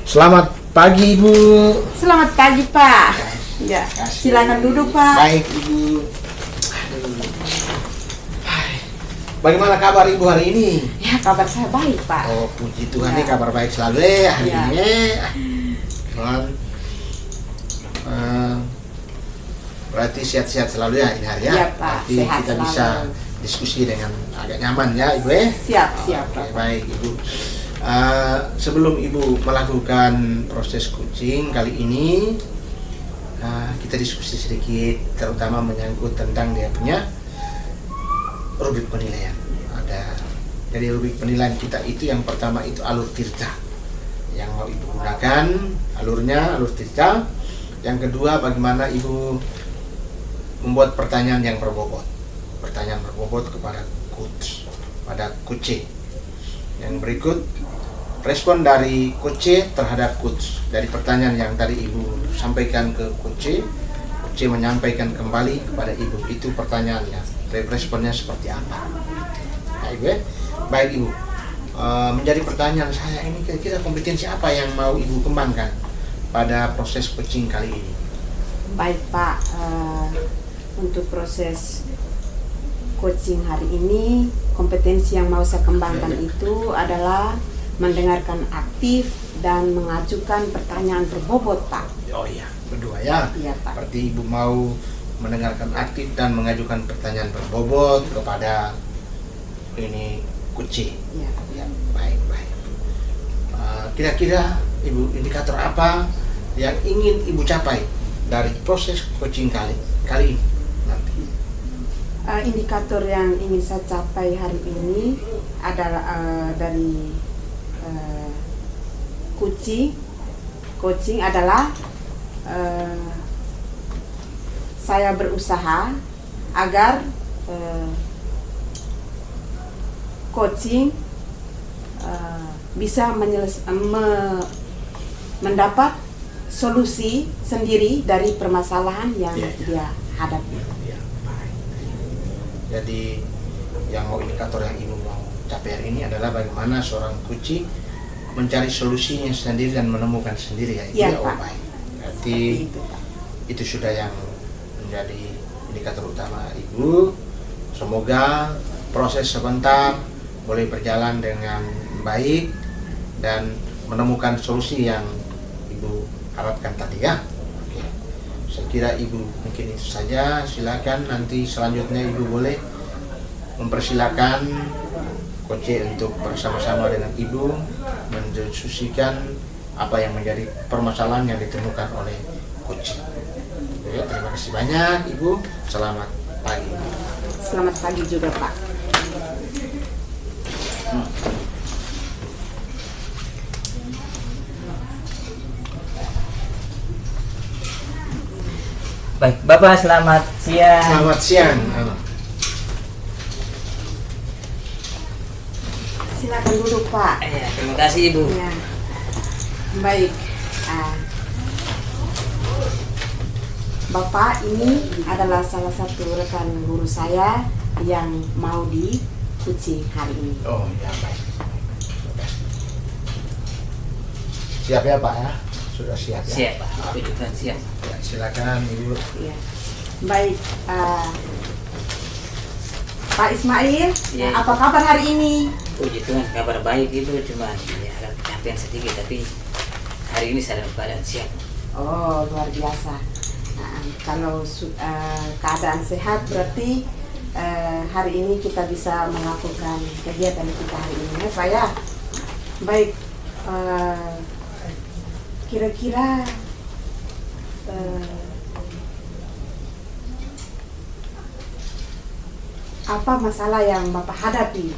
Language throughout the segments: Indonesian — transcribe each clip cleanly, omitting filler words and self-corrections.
Selamat pagi Ibu. Selamat pagi Pak. Ya, silakan duduk Pak. Baik Ibu. Bagaimana kabar Ibu hari ini? Ya, kabar saya baik Pak. Oh puji Tuhan, Ya. nih kabar baik selalu ya hari Ya. ini. Tuhan, berarti sehat-sehat selalu ya ini hari ya. Ya, Pak. Berarti Sehat kita selalu. bisa diskusi dengan agak nyaman ya Ibu ya. Siap Oke, Pak. baik Ibu. Sebelum Ibu melakukan proses coaching kali ini, kita diskusi sedikit, terutama menyangkut tentang dia punya rubrik penilaian. Jadi rubrik penilaian kita itu yang pertama itu alur tirta, yang mau Ibu gunakan alurnya alur tirta. Yang kedua, bagaimana Ibu membuat pertanyaan yang berbobot, kepada coach, pada coach. Yang berikut, respon dari coach terhadap coach. Dari pertanyaan yang tadi Ibu sampaikan ke coach menyampaikan kembali kepada Ibu, itu pertanyaannya, responnya seperti apa. Nah, Ibu ya? Baik Ibu, menjadi pertanyaan saya ini, kira-kira kompetensi apa yang mau Ibu kembangkan pada proses coaching kali ini? Baik Pak, untuk proses coaching hari ini, kompetensi yang mau saya kembangkan itu adalah mendengarkan aktif dan mengajukan pertanyaan berbobot Pak. Oh iya, berdua ya. Iya Pak. Berarti Ibu mau mendengarkan aktif dan mengajukan pertanyaan berbobot kepada ini coach. Iya. Ya, baik. Kira-kira Ibu, indikator apa yang ingin Ibu capai dari proses coaching kali ini nanti? Indikator yang ingin saya capai hari ini adalah dari coaching adalah saya berusaha agar coaching bisa mendapat solusi sendiri dari permasalahan yang dia hadapi. Ya, baik. Jadi yang mau indikator yang Ibu mau capai hari ini adalah bagaimana seorang coach mencari solusinya sendiri dan menemukan sendiri ya. Iya, Oh, Pak. baik. Berarti Itu, Pak. itu sudah yang menjadi indikator utama Ibu. Semoga proses sebentar boleh berjalan dengan baik dan menemukan solusi yang Ibu harapkan tadi ya. Oke. Saya kira Ibu mungkin itu saja. Silakan nanti selanjutnya Ibu boleh mempersilakan coach untuk bersama-sama dengan Ibu mendiskusikan apa yang menjadi permasalahan yang ditemukan oleh coach. Ya, terima kasih banyak Ibu. Selamat pagi. Selamat pagi juga Pak. Baik, Bapak selamat siang. Selamat siang. Silakan duduk Pak. Terima kasih Ibu. Ya. Baik. Bapak ini adalah salah satu rekan guru saya yang mau di coaching hari ini. Oh ya, baik. Siap ya Pak ya? Sudah siap ya? Siap Pak, puji Tuhan siap. Ya, silakan Ibu. Ya. Baik, Pak Ismail, Ya. apa kabar hari ini? Puji Tuhan kabar baik Ibu, cuma ya agak kecapean sedikit tapi hari ini saya dalam keadaan siap. Oh, luar biasa. Nah, kalau keadaan sehat berarti hari ini kita bisa melakukan kegiatan kita hari ini ya Pak ya. Baik, kira-kira apa masalah yang Bapak hadapi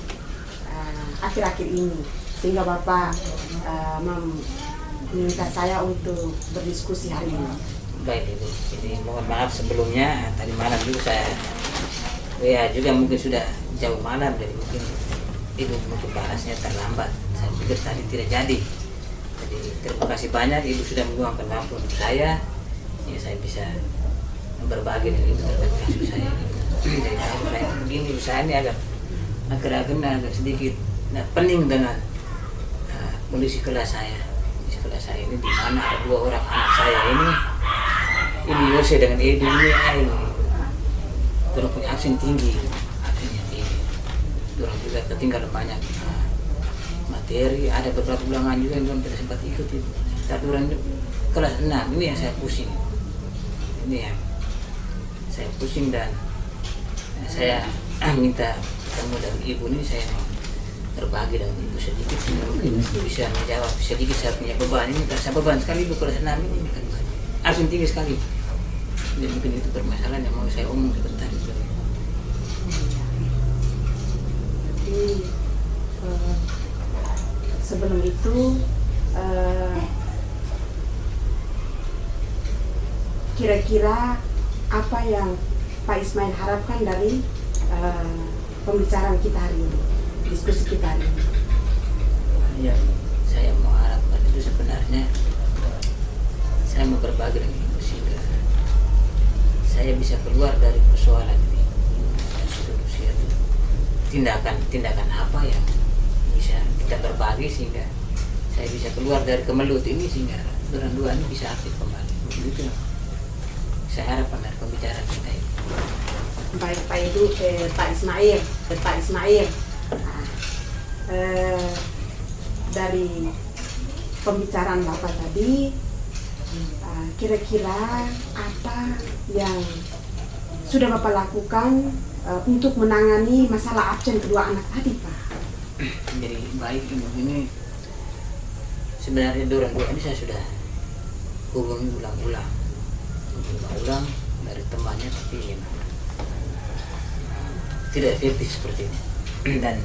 akhir-akhir ini sehingga Bapak meminta saya untuk berdiskusi hari ini? Baik Ibu, jadi mohon maaf sebelumnya, tadi malam juga saya juga mungkin sudah jauh malam, jadi mungkin Ibu mungkin bahasnya terlambat. Saya pikir tadi tidak jadi. Jadi terima kasih banyak Ibu sudah meluangkan waktu untuk saya. Ya saya bisa berbagi dengan Ibu terkait kasus saya. Jadi kasus saya begini, saya ini akhir-akhir agak sedikit pening dengan kondisi kelas saya. sekolah saya ini, di mana ada 2 orang anak saya ini Yose dengan Edi ini orang punya absen tinggi, absennya tinggi. Orang juga ketinggalan banyak materi, ada beberapa ulangan juga yang belum tidak sempat ikut itu. Tapi orang kelas 6 ini yang saya pusing, ini yang saya pusing, dan saya minta ketemu dengan ibu ini. Saya mau berbagi dengan ibu sedikit, mungkin bisa menjawab sedikit. Saya punya beban ini, saya beban sekali ibu kelas 6 ini kan absen tinggi sekali. Jadi mungkin itu permasalahan yang mau saya omong sebentar. Jadi sebelum itu kira-kira apa yang Pak Ismail harapkan dari pembicaraan kita hari ini, diskusi kita hari ini? Ya, saya mau harapkan itu sebenarnya saya mau berbagi dengan ibu sehingga saya bisa keluar dari persoalan ini. Solusi itu tindakan apa yang bisa kita berbagi sehingga saya bisa keluar dari kemelut ini, sehingga dua ini bisa aktif kembali. Begitu saya harapkan dari pembicaraan kita ini. Baik Pak Edu, Pak Ismail, dari pembicaraan Bapak tadi, kira-kira apa yang sudah Bapak lakukan untuk menangani masalah absen kedua anak tadi, Pak? Jadi baik ini sebenarnya dua ini saya sudah hubungi ulang-ulang dari temannya, tapi tidak efektif seperti ini. Dan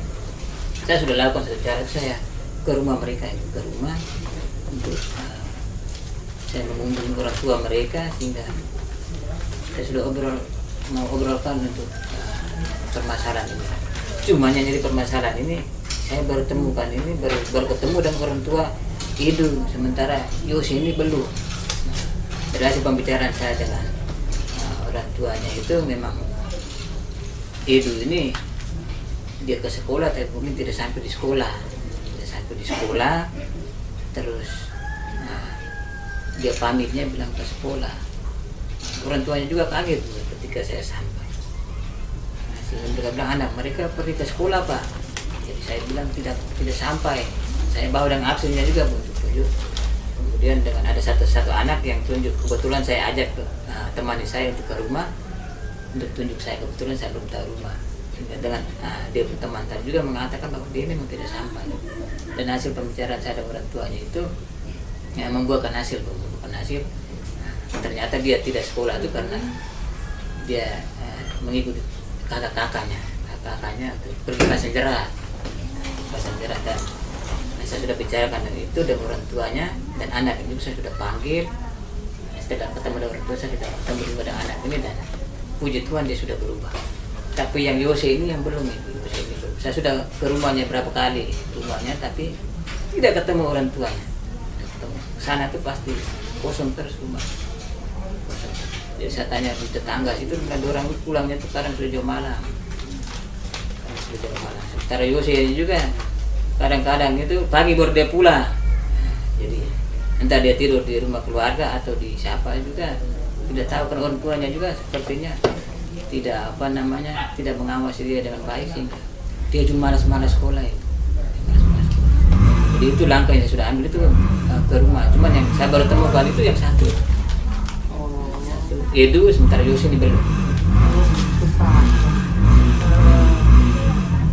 saya sudah lakukan satu cara, saya ke rumah mereka, ke rumah untuk saya mengunjungi orang tua mereka, sehingga saya sudah mau obrolkan untuk permasalahan ini. Cuma yang jadi permasalahan ini saya baru temukan ini baru ketemu dengan orang tua Edu, sementara Yose ini belum. Dari hasil pembicaraan saya dengan orang tuanya itu memang Edu ini dia ke sekolah tapi mungkin tidak sampai di sekolah, terus dia pamitnya bilang ke sekolah. Orang tuanya juga kaget ketika saya sampai. Sehingga mereka bilang anak mereka pergi ke sekolah Pak. Jadi saya bilang tidak sampai. Saya bawa dengan absennya juga untuk tunjuk. Kemudian dengan ada satu anak yang tunjuk, kebetulan saya ajak temani saya untuk ke rumah untuk tunjuk saya, kebetulan saya belum tahu rumah. Dengan dia teman tadi juga mengatakan bahwa dia memang tidak sampai. Dan hasil pembicaraan saya dengan orang tuanya itu membuahkan hasil. Ternyata dia tidak sekolah itu karena dia mengikuti kakaknya pergi pasang jerah, dan saya sudah bicarakan dengan itu dengan orang tuanya dan anak ini saya sudah panggil. Setelah ketemu dengan orang tua saya sudah ketemu dengan anak ini, dan puji Tuhan dia sudah berubah. Tapi yang Yose ini yang belum itu. Saya sudah ke rumahnya berapa kali tapi tidak ketemu orang tuanya. Sana tuh pasti kosong terus rumah. Jadi saya tanya di tetangga situ, ada orang pulangnya tuh kadang sudah jam malam. Sementara Yose juga kadang-kadang itu pagi baru dia pulang. Jadi entah dia tidur di rumah keluarga atau di siapa juga tidak tahu, kan orang tuanya juga sepertinya tidak mengawasi dia dengan baik, sehingga dia cuma malas sekolah itu. Jadi itu langkah yang saya sudah ambil itu ke rumah. Cuman yang saya baru temukan itu yang satu. Edu, sementara Yose ini belum.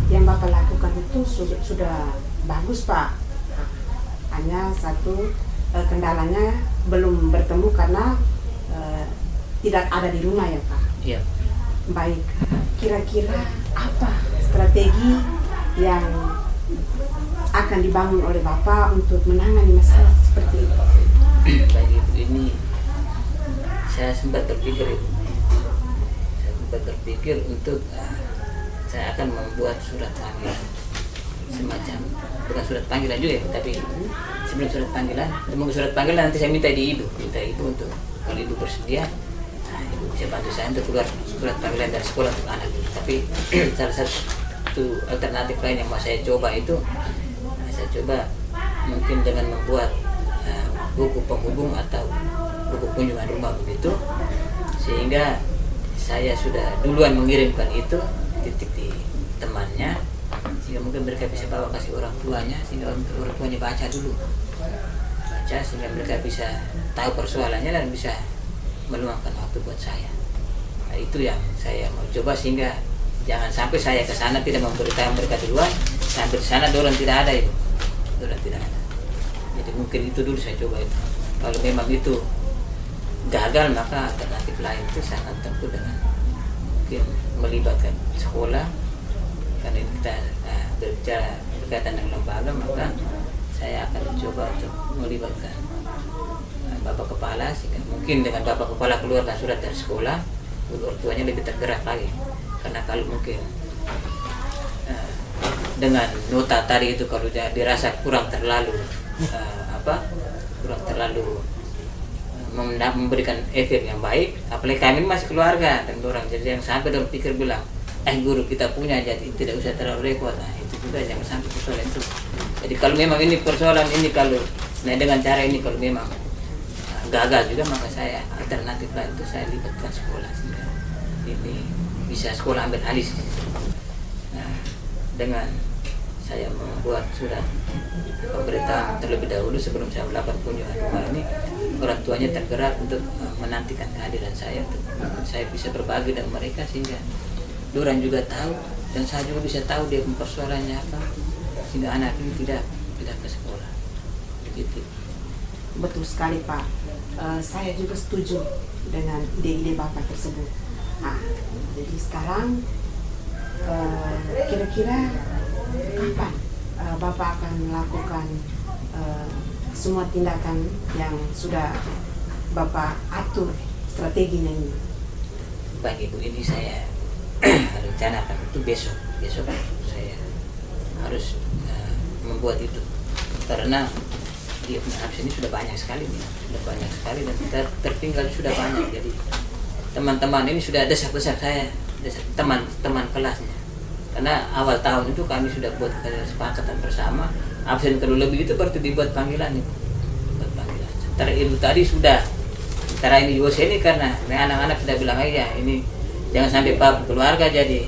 Yang Bapak lakukan itu sudah bagus Pak. Hanya satu kendalanya belum bertemu karena tidak ada di rumah ya Pak. Iya. Baik. Kira-kira apa strategi yang akan dibangun oleh Bapak untuk menangani masalah seperti itu? Bagi ini saya sempat berpikir untuk saya akan membuat surat panggilan, semacam bukan surat panggilan juga ya, tapi sebelum surat panggilan nanti saya minta ibu untuk, kalau ibu bersedia, ibu bisa bantu saya untuk keluar surat panggilan dari sekolah untuk anak. Tapi salah satu alternatif lain yang mau saya coba itu, saya coba mungkin dengan membuat buku penghubung atau buku kunjungan rumah begitu, sehingga saya sudah duluan mengirimkan itu titik di temannya, sehingga mungkin mereka bisa bawa kasih orang tuanya, sehingga orang tuanya baca dulu, sehingga mereka bisa tahu persoalannya dan bisa meluangkan waktu buat saya. Nah, itu yang saya mau coba, sehingga jangan sampai saya ke sana tidak memberitahu mereka duluan, sampai di sana dorong tidak ada itu, dorong tidak ada. Jadi mungkin itu dulu saya coba itu. Kalau memang itu gagal, maka alternatif lain itu saya akan tempuh dengan mungkin melibatkan sekolah, karena kita berbicara berkaitan dengan lembaga, maka saya akan coba untuk melibatkan bapak kepala, sehingga mungkin dengan bapak kepala keluarkan surat dari sekolah, orang tuanya lebih tergerak lagi. Karena kalau mungkin dengan nota tadi itu kalau dirasa kurang terlalu memberikan efek yang baik, apalagi kami masih keluarga dan orang, jadi yang sampai dalam pikir bilang guru kita punya, jadi tidak usah terlalu repot. Nah, itu juga jangan sampai persoalan itu. Jadi kalau memang ini persoalan ini, kalau dengan cara ini kalau memang gagal juga, maka saya alternatif lain itu saya libatkan sekolah, sehingga ini bisa sekolah ambil alih. Nah, dengan saya membuat surat pemberitahuan terlebih dahulu sebelum saya melakukan kunjungan rumah ini, orang tuanya tergerak untuk menantikan kehadiran saya, untuk saya bisa berbagi dengan mereka, sehingga orang juga tahu dan saya juga bisa tahu dia persoalannya apa, sehingga anak ini tidak ke sekolah. Begitu. Betul sekali Pak. Saya juga setuju dengan ide-ide Bapak tersebut. Nah, jadi sekarang kira-kira kapan Bapak akan melakukan semua tindakan yang sudah Bapak atur strateginya ini? Baik Ibu, ini saya rencanakan itu besok saya harus membuat itu, karena di absen ini sudah banyak sekali dan kita tertinggal sudah banyak. Jadi teman-teman ini sudah desak-desak saya, teman kelasnya, karena awal tahun itu kami sudah buat kesepakatan bersama, absen kalau lebih itu berarti dibuat panggilan itu, Sementara ibu tadi sudah, sementara ini juga ini karena anak-anak sudah bilang aja ini jangan sampai Pak keluarga, jadi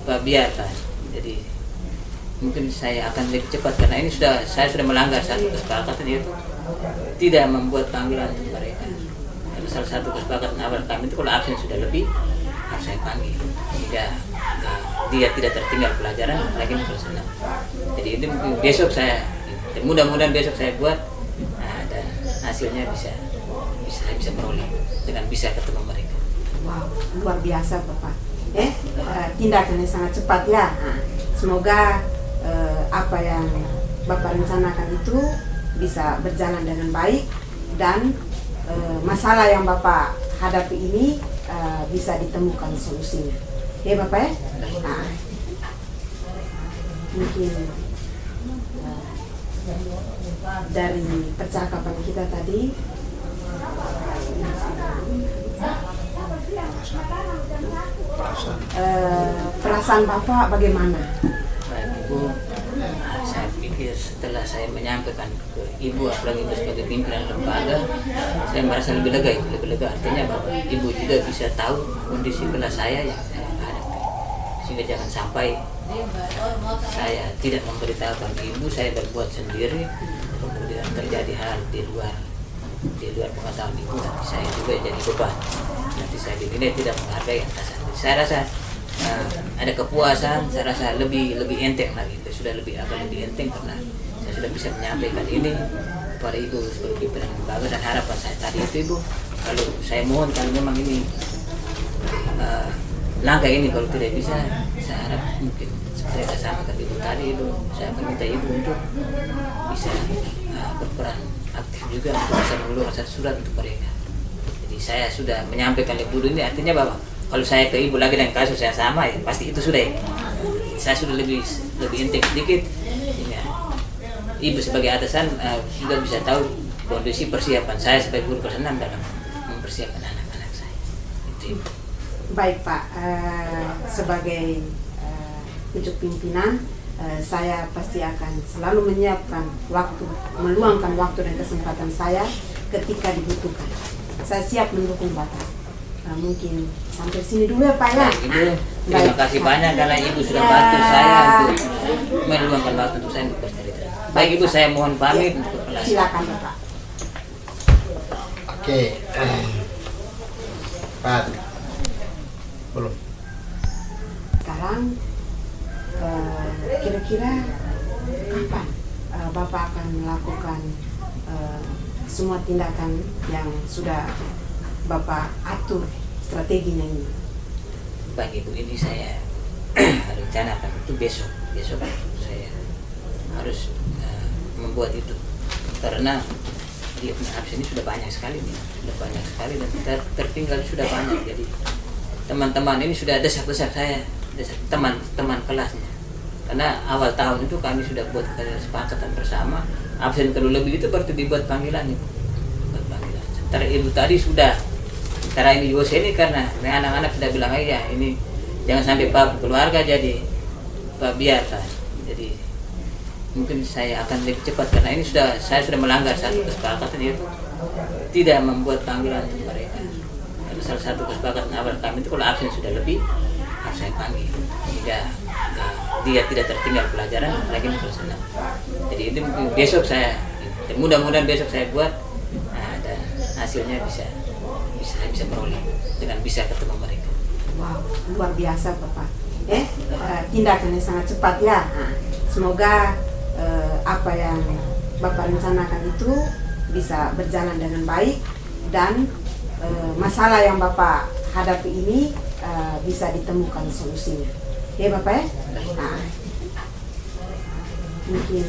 Pak biarkan. Jadi mungkin saya akan lebih cepat, karena ini saya sudah melanggar satu kesepakatan, yaitu tidak membuat panggilan untuk mereka. Karena salah satu kesepakatan awal kami itu kalau absen sudah lebih harus saya panggil, sehingga dia tidak tertinggal pelajaran lagi kalau senang. Jadi itu mungkin besok saya, mudah-mudahan besok saya buat, dan hasilnya bisa meroleh dengan bisa ketemu mereka. Wow, luar biasa Bapak. Tindakannya sangat cepat ya. Nah, semoga apa yang Bapak rencanakan itu bisa berjalan dengan baik, dan masalah yang Bapak hadapi ini bisa ditemukan solusinya. Ya Bapak ya? Nah, mungkin dari percakapan kita tadi perasaan Bapak bagaimana? Baik Ibu, saya pikir setelah saya menyampaikan ke Ibu, apalagi Ibu sebagai pimpinan lembaga, saya merasa lebih lega. Artinya bahwa Ibu juga bisa tahu kondisi kelas saya yang saya hadapi, sehingga jangan sampai saya tidak memberitahukan Ibu, saya berbuat sendiri, kemudian terjadi hal di luar pengetahuan Ibu, nanti saya juga jadi beban, nanti saya dinilai tidak menghargai atasan. Saya rasa ada kepuasan, saya rasa lebih enteng lagi, sudah agak lebih enteng, karena saya sudah bisa menyampaikan ini kepada Ibu sebagai pimpinan lembaga, dan harapan saya tadi itu Ibu, kalau saya mohon kalau memang ini langkah ini kalau tidak bisa, saya harap mungkin saya sampaikan Ibu tadi Ibu, saya akan minta Ibu untuk bisa berperan aktif juga untuk bisa mengeluarkan satu surat untuk mereka. Jadi saya sudah menyampaikan Ibu dulu, ini artinya bahwa kalau saya ke Ibu lagi dengan kasus yang sama, ya pasti itu sudah ya. Saya sudah lebih enteng sedikit, sehingga Ibu sebagai atasan juga bisa tahu kondisi persiapan saya sebagai guru kelas 6 dalam mempersiapkan anak-anak saya. Itu Ibu. Baik Pak, sebagai pucuk pimpinan, saya pasti akan selalu menyiapkan waktu, meluangkan waktu dan kesempatan saya ketika dibutuhkan. Saya siap mendukung Bapak. Mungkin sampai sini dulu ya Pak ya. Ibu, terima kasih banyak karena Ibu sudah bantu saya untuk meluangkan waktu untuk saya untuk bercerita. Baik Ibu, saya mohon pamit untuk kelas. Silakan Bapak. Oke. Pak. Belum. Sekarang kira-kira kapan Bapak akan melakukan semua tindakan yang sudah Bapak atur strateginya ini? Baik Ibu, ini saya rencanakan itu besok saya harus membuat itu karena di absen ini sudah banyak sekali dan tertinggal sudah banyak. Jadi teman-teman ini sudah desak-desak saya, desak teman-teman kelasnya. Karena awal tahun itu kami sudah buat kesepakatan bersama, absen kalau lebih itu baru dibuat panggilan itu. Buat panggilan. Sementara Ibu tadi sudah, sementara ini juga ini karena anak-anak sudah bilang ya ini jangan sampai Pak keluarga jadi Pak biarkan. Jadi mungkin saya akan lebih cepat karena ini saya sudah melanggar satu kesepakatan yaitu tidak membuat panggilan untuk mereka. Karena salah satu kesepakatan awal kami itu kalau absen sudah lebih harus saya panggil sehingga dia tidak tertinggal pelajaran lagi kelas 6. Jadi itu mungkin besok saya, mudah-mudahan besok saya buat dan hasilnya bisa beroleh dengan bisa ketemu mereka. Wow, luar biasa Bapak. Tindakannya sangat cepat ya. Semoga apa yang Bapak rencanakan itu bisa berjalan dengan baik dan masalah yang Bapak hadapi ini bisa ditemukan solusinya. Ya Bapak ya? Mungkin